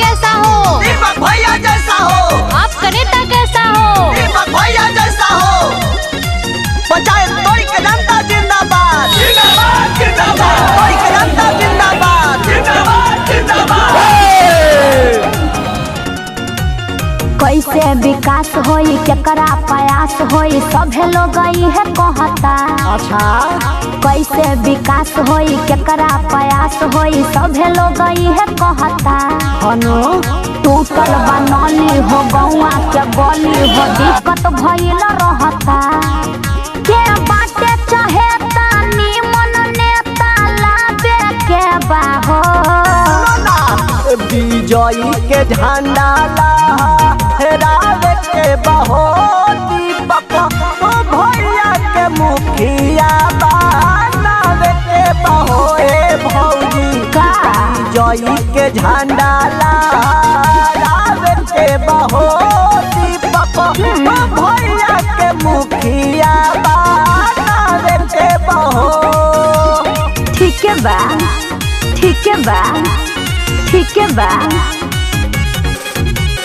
कैसा हो? दीपक भैया जैसा हो। आपका नेता कैसा हो? दीपक भैया जैसा हो। पंचायत तोड़ी के जनता जिंदाबाद जिंदाबाद जिंदाबाद। तोड़ी के जनता जिंदाबाद जिंदाबाद जिंदाबाद। कैसे विकास होई केकरा प्रयास होई सभे लोग है कहता। अच्छा कैसे विकास होई केकरा प्रयास होई सभे लोग है कहता। हनु टूटल बनली हो गौआ के गली हो दिक्कत भइल रहता। के बाटे चाहेता निमन नेता लाबे के बाहो। विजयी के झंडा लहरावे के बहो। दीपक भैया के मुखिया बनावे के बहो। ए भौजी का विजयी के झंडा लहरावे के बहो। दीपक भैया के मुखिया बनावे के बहो। ठीक है बा ठीक है बा ठीक है बा।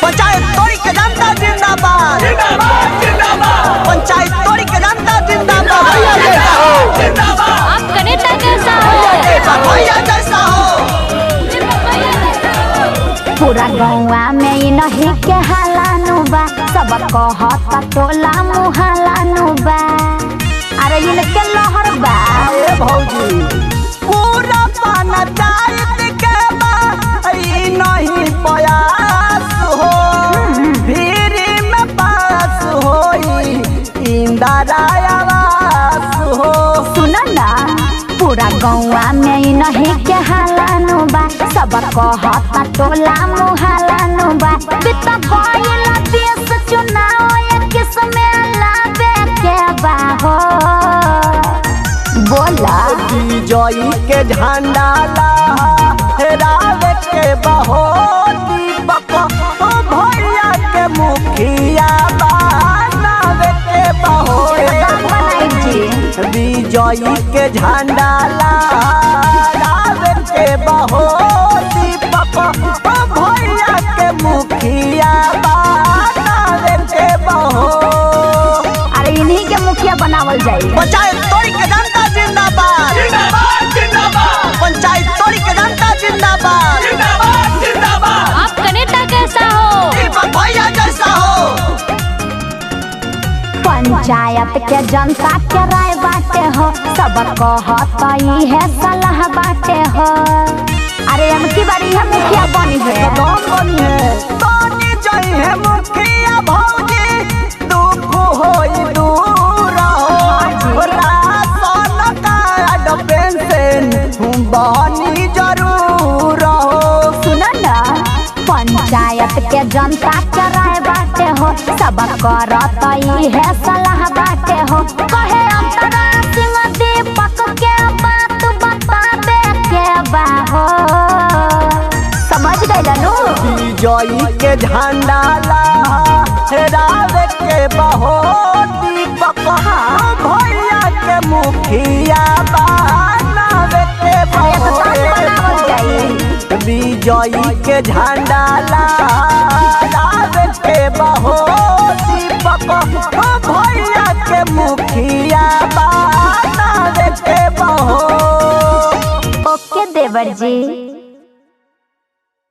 पंचायत तोड़ी के जनता जिंदाबाद जिंदाबाद जिंदाबाद। पंचायत तोड़ी के जनता जिंदाबाद जिंदाबाद। आपका नेता कैसा हो? दीपक भैया जैसा हो। पूरा गौवा में ही नहीं के हालानु बा सब कहता टोला मुहालानु बा। अरे इनके लहर बा ए भौजी पूरा पंचायत के बा ई नहीं प्रयास हो। भीरी में पास होई इंदिरा आवास हो। सुना ना पूरा गौवा में ही नहीं के हालानु बा सब कहता टोला मुहालानु बा। बीत गइल देश चुनाव किसमें लाबे के बा हो। बोला विजयी के झंडा लहरावे के बहो। दीपक भैया के मुखिया बनावे के बहो। विजयी के झंडा लहरावे के बहो। दीपक भैया के मुखिया बनावे के बहो। अरे इन्हीं के मुखिया बनावल जाए। पंचायत तोड़ी के जनता जिंदाबाद जिंदाबाद जिंदाबाद। पंचायत तोड़ी के जनता जिंदाबाद जिंदाबाद जिंदाबाद। आपका नेता कैसा हो? दीपक भैया जैसा हो। पंचायत के जनता के राय बाटे हो सब कहता ही है सलाह बाटे हो। अरे हमकी बारी है मुखिया बनी है। कौन बनी है? बनी जई है मुखिया भौजी। दुख होई दूर हो। राशन कार्ड पेंशन बनी जरूर हो। सुना ना पंचायत के जनता के राय बाटे हो सब करता ही है सलाह बाटे हो। कहे अंतरा सिंह दीपक के बात बताबे के बा हो। समझ गए नु विजयी के झंडा लहरावे के बहो। दीपक भैया के मुखिया बनावे के बहो। विजयी के झंडा लहरावे के बहो। दीपक भैया के मुखिया बनावे के बहो। ओके देवर जी।